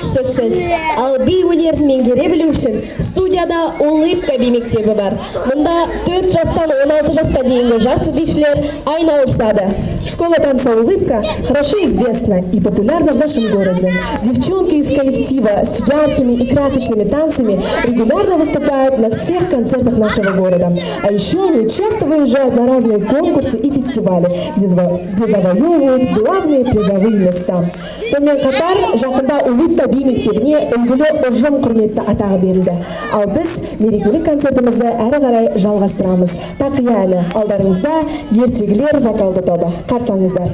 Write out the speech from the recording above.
сөзсіз. Ал би өнерін меңгере білу үшін студияда Улыбка би мектебі бар. Мұнда 4 жастан 16 жасқа дейінгі жас бишілер айналысады. Школа танца «Улыбка» хорошо известна и популярна в нашем городе. Девчонки из коллектива с яркими и красочными танцами регулярно выступают на всех концертах нашего города. А еще они часто выезжают на разные конкурсы и фестивали, где завоевывают главные призовые места. Сонымен қатар, жақында «Улыбка» би мектебіне үлгілі ұжым құрметті атағы берілді. Ал біз мерекелік концертімізді әрі қарай жалғастырамыз. Тақия әні алдарыңызда ертегілер вокалды тобы. Қарсы алыңыздар.